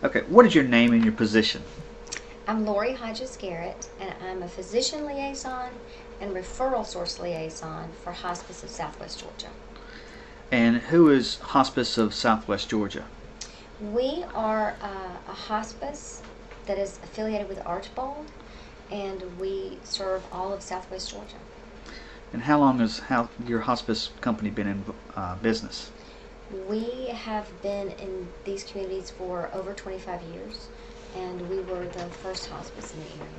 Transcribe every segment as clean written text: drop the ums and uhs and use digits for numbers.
Okay, what is your name and your position? I'm Lori Hodges Garrett, and I'm a physician liaison and referral source liaison for Hospice of Southwest Georgia. And who is Hospice of Southwest Georgia? We are a hospice that is affiliated with Archbold, and we serve all of Southwest Georgia. And how long has your hospice company been in business? We have been in these communities for over 25 years, and we were the first hospice in the area.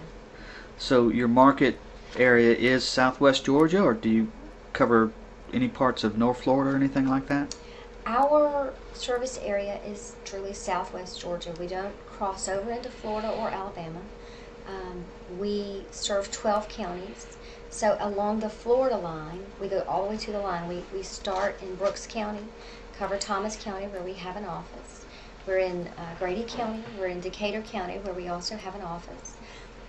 So your market area is Southwest Georgia, or do you cover any parts of North Florida or anything like that? Our service area is truly Southwest Georgia. We don't cross over into Florida or Alabama. We serve 12 counties. So along the Florida line, we go all the way to the line. We start in Brooks County, cover Thomas County, where we have an office. We're in Grady County. We're in Decatur County, where we also have an office.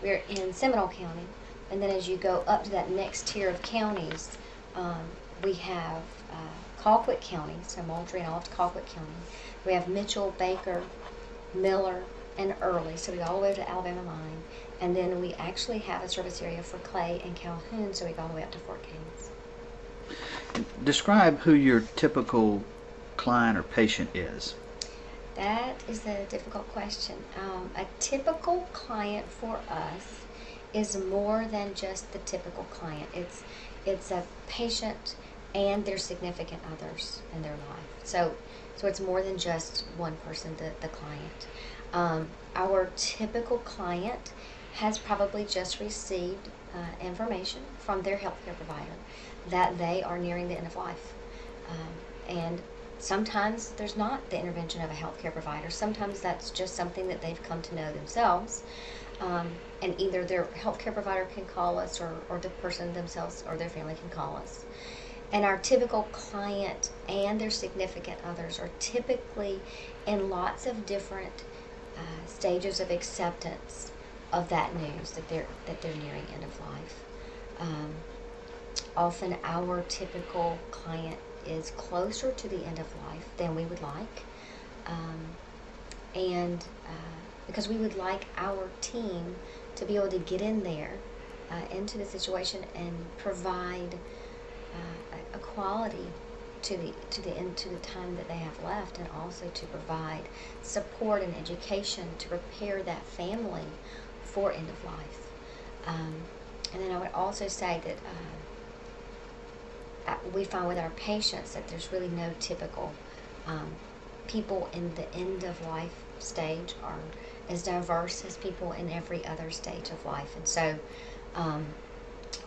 We're in Seminole County. And then as you go up to that next tier of counties, we have Colquitt County, so Moultrie and all of Colquitt County. We have Mitchell, Baker, Miller, and Early, so we go all the way to the Alabama line. And then we actually have a service area for Clay and Calhoun, so we go all the way up to Fort Gaines. Describe who your typical client or patient is. That is a difficult question. A typical client for us is more than just the typical client. It's a patient and their significant others in their life. So it's more than just one person, the client. Our typical client has probably just received information from their healthcare provider that they are nearing the end of life. And sometimes there's not the intervention of a healthcare provider. Sometimes that's just something that they've come to know themselves. And either their healthcare provider can call us, or the person themselves or their family can call us. And our typical client and their significant others are typically in lots of different stages of acceptance of that news that they're nearing end of life. Often our typical client is closer to the end of life than we would like, and because we would like our team to be able to get in there into the situation and provide a quality to the time that they have left, and also to provide support and education to prepare that family for end of life. And then I would also say that we find with our patients that there's really no typical people in the end of life stage are as diverse as people in every other stage of life. And so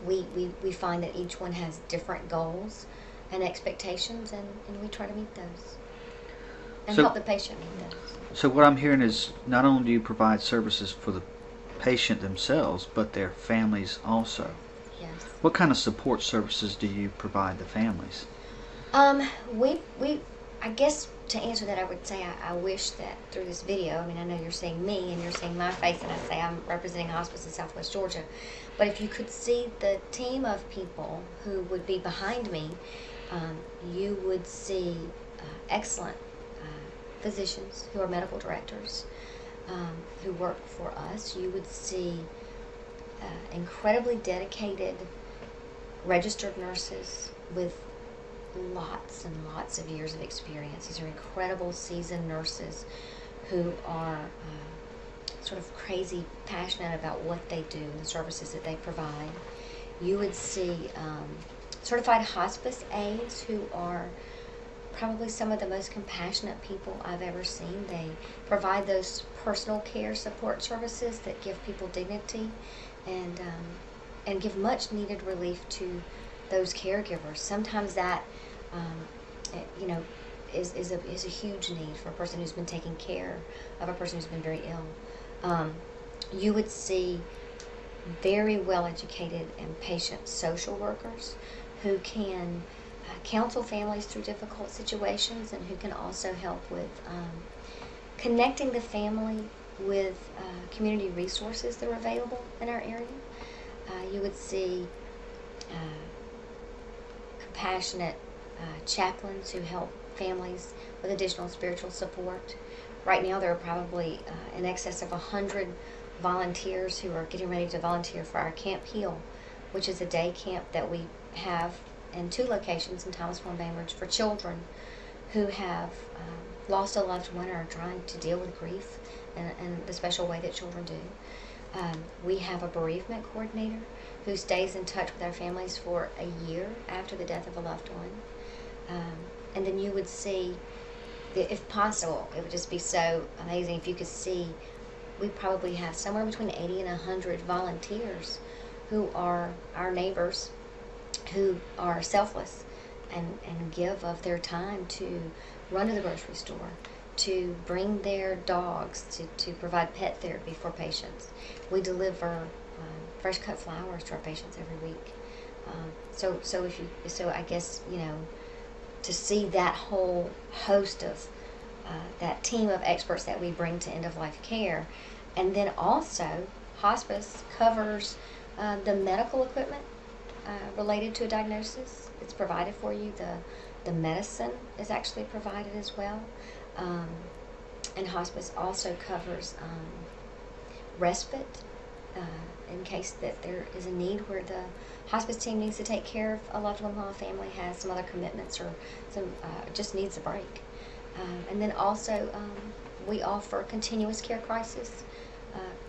we find that each one has different goals and expectations, and we try to meet those and help the patient meet those. So what I'm hearing is not only do you provide services for the patient themselves, but their families also. Yes. What kind of support services do you provide the families? I guess to answer that, I would say I wish that through this video, I mean, I know you're seeing me and you're seeing my face, and I say I'm representing Hospice in Southwest Georgia, but if you could see the team of people who would be behind me, you would see excellent physicians who are medical directors who work for us. You would see incredibly dedicated registered nurses with lots and lots of years of experience. These are incredible seasoned nurses who are sort of crazy passionate about what they do and the services that they provide. You would see certified hospice aides who are probably some of the most compassionate people I've ever seen. They provide those personal care support services that give people dignity and give much needed relief to those caregivers. Sometimes that is a huge need for a person who's been taking care of a person who's been very ill. You would see very well educated and patient social workers who can counsel families through difficult situations, and who can also help with connecting the family with community resources that are available in our area. You would see compassionate chaplains who help families with additional spiritual support. Right now, there are probably in excess of 100 volunteers who are getting ready to volunteer for our Camp Heal, which is a day camp that we have in 2 locations in Thomasville and Bainbridge for children who have lost a loved one or are trying to deal with grief in the special way that children do. We have a bereavement coordinator who stays in touch with our families for a year after the death of a loved one. And then you would see, if possible, it would just be so amazing if you could see, we probably have somewhere between 80 and 100 volunteers who are our neighbors who are selfless and give of their time to run to the grocery store, to bring their dogs, to provide pet therapy for patients. We deliver fresh cut flowers to our patients every week. So I guess, to see that whole host of that team of experts that we bring to end-of-life care. And then also, hospice covers the medical equipment related to a diagnosis. It's provided for you. The medicine is actually provided as well. And hospice also covers respite in case that there is a need where the hospice team needs to take care of a loved one while a family has some other commitments or some just needs a break. And then also we offer continuous care crisis.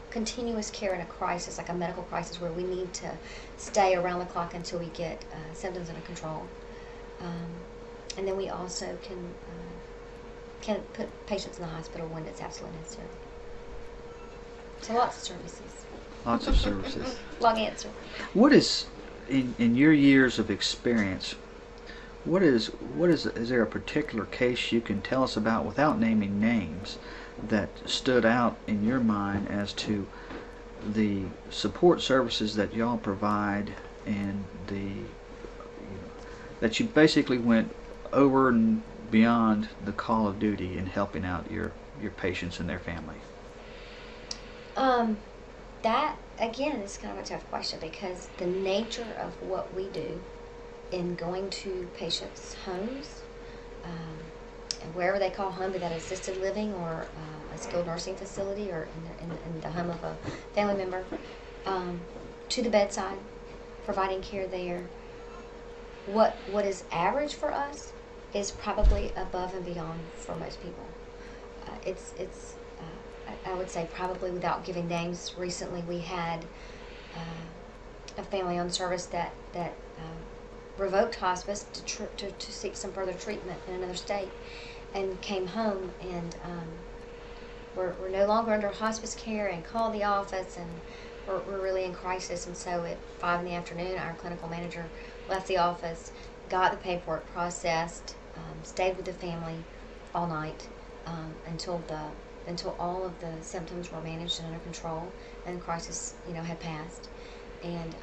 Continuous care in a crisis, like a medical crisis where we need to stay around the clock until we get symptoms under control. And then we also can put patients in the hospital when it's absolutely necessary. So lots of services. Lots of services. Long answer. What is, in your years of experience, is there a particular case you can tell us about without naming names that stood out in your mind as to the support services that y'all provide and that you basically went over and beyond the call of duty in helping out your patients and their family? That, again, is kind of a tough question because the nature of what we do in going to patients' homes, and wherever they call home, be that assisted living or a skilled nursing facility or in the home of a family member, to the bedside, providing care there. What is average for us is probably above and beyond for most people. I would say probably, without giving names, recently we had a family on service that revoked hospice to seek some further treatment in another state, and came home and we're no longer under hospice care, and called the office, and we're really in crisis. And so at 5 in the afternoon, our clinical manager left the office, got the paperwork processed, stayed with the family all night until all of the symptoms were managed and under control, and the crisis, had passed. And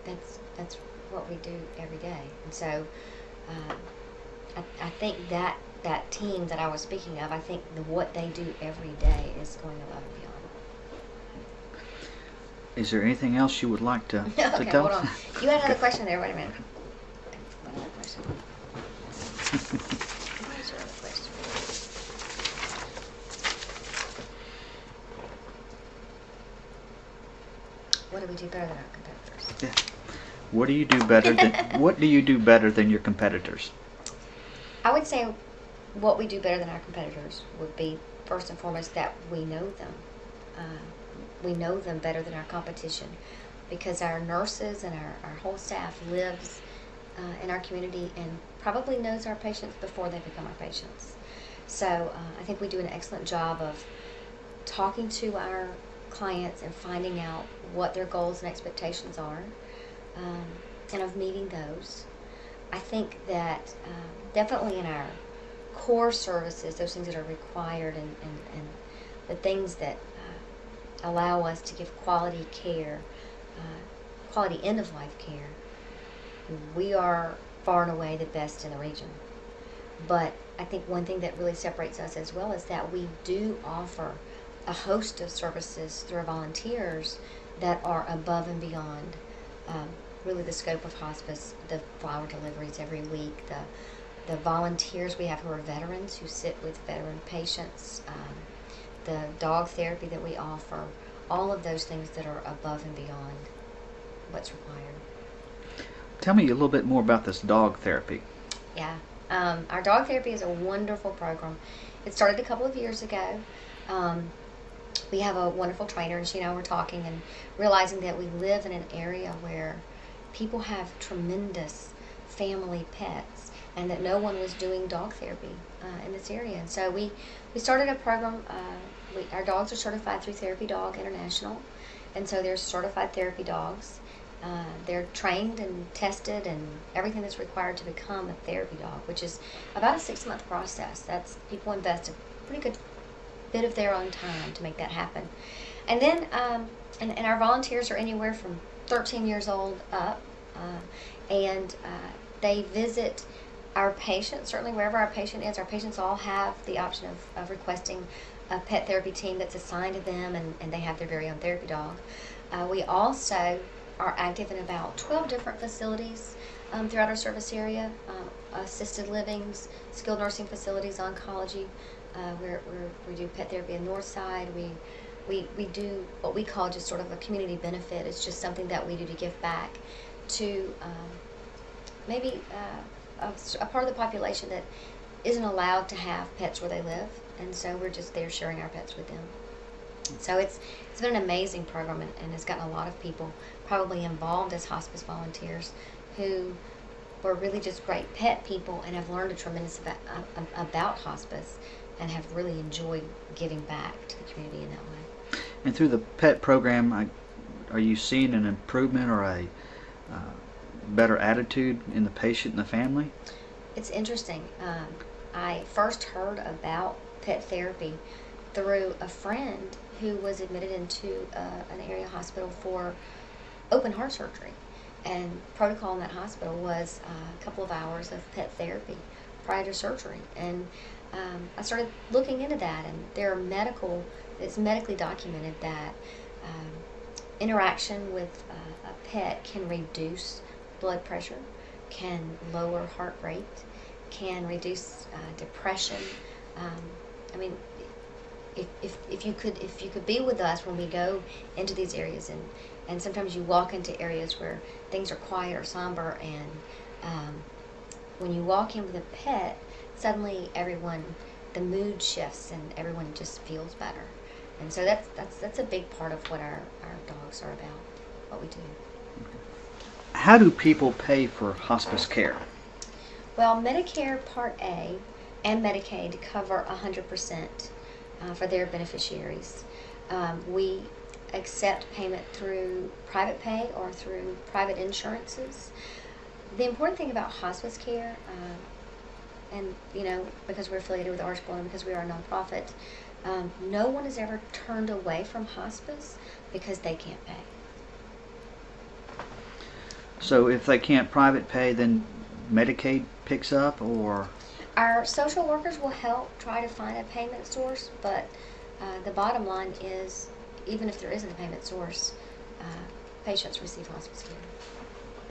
that's what we do every day. And so I think that team that I was speaking of, I think what they do every day is going above and beyond. Is there anything else you would like to Okay, tell hold on. us? You had another question there. Wait a minute. What other question? What is your other question? What do we do better than our competitors? Yeah. What do you do better than your competitors? I would say what we do better than our competitors would be, first and foremost, that we know them. We know them better than our competition, because our nurses and our whole staff lives in our community and probably knows our patients before they become our patients. So I think we do an excellent job of talking to our clients and finding out what their goals and expectations are, and of meeting those. I think that definitely in our core services, those things that are required and the things that allow us to give quality care, quality end-of-life care, we are far and away the best in the region. But I think one thing that really separates us as well is that we do offer a host of services through our volunteers that are above and beyond really the scope of hospice, the flower deliveries every week, the the volunteers we have who are veterans who sit with veteran patients, the dog therapy that we offer, all of those things that are above and beyond what's required. Tell me a little bit more about this dog therapy. Yeah. Our dog therapy is a wonderful program. It started a couple of years ago. We have a wonderful trainer, and she and I were talking and realizing that we live in an area where people have tremendous family pets and that no one was doing dog therapy in this area. And so we started a program. Our dogs are certified through Therapy Dog International, and so they're certified therapy dogs. They're trained and tested and everything that's required to become a therapy dog, which is about a 6-month process. That's people invest a pretty good bit of their own time to make that happen. And then and our volunteers are anywhere from 13 years old up, and they visit our patients, certainly wherever our patient is. Our patients all have the option of requesting a pet therapy team that's assigned to them, and they have their very own therapy dog. We also are active in about 12 different facilities throughout our service area, assisted livings, skilled nursing facilities, oncology. We do pet therapy in Northside. We do what we call just sort of a community benefit. It's just something that we do to give back to maybe a part of the population that isn't allowed to have pets where they live, and so we're just there sharing our pets with them. So it's been an amazing program, and it's gotten a lot of people probably involved as hospice volunteers who were really just great pet people and have learned a tremendous about hospice and have really enjoyed giving back to the community in that way. And through the pet program, are you seeing an improvement or a better attitude in the patient and the family? It's interesting. I first heard about pet therapy through a friend who was admitted into an area hospital for open heart surgery. And protocol in that hospital was a couple of hours of pet therapy prior to surgery. And I started looking into that, and it's medically documented that interaction with a pet can reduce blood pressure, can lower heart rate, can reduce depression. I mean, if you could be with us when we go into these areas, and sometimes you walk into areas where things are quiet or somber, and when you walk in with a pet, suddenly the mood shifts and everyone just feels better. And so that's a big part of what our dogs are about, what we do. How do people pay for hospice care? Well, Medicare Part A and Medicaid cover 100% for their beneficiaries. We accept payment through private pay or through private insurances. The important thing about hospice care, and because we're affiliated with Archbold and because we are a nonprofit, no one is ever turned away from hospice because they can't pay. So if they can't private pay, then Medicaid picks up, or? Our social workers will help try to find a payment source, but the bottom line is, even if there isn't a payment source, patients receive hospice care.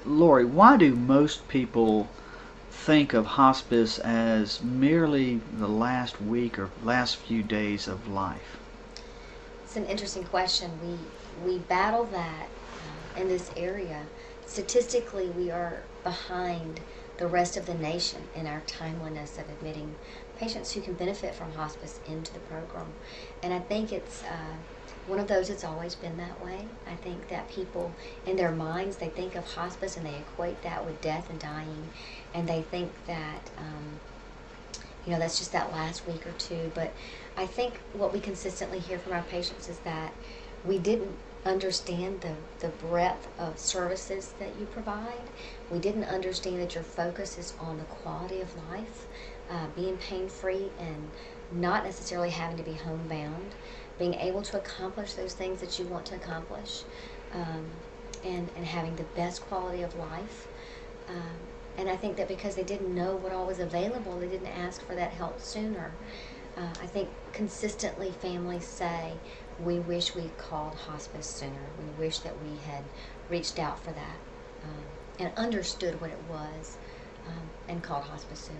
Lori, why do most people think of hospice as merely the last week or last few days of life? It's an interesting question. We battle that in this area. Statistically, we are behind the rest of the nation in our timeliness of admitting patients who can benefit from hospice into the program. And I think it's one of those that's always been that way. I think that people, in their minds, they think of hospice and they equate that with death and dying, and they think that that's just that last week or two. But I think what we consistently hear from our patients is that we didn't understand the breadth of services that you provide. We didn't understand that your focus is on the quality of life, being pain-free and not necessarily having to be homebound, being able to accomplish those things that you want to accomplish, and having the best quality of life. And I think that because they didn't know what all was available, they didn't ask for that help sooner. I think consistently families say, we wish we called hospice sooner. We wish that we had reached out for that and understood what it was and called hospice sooner.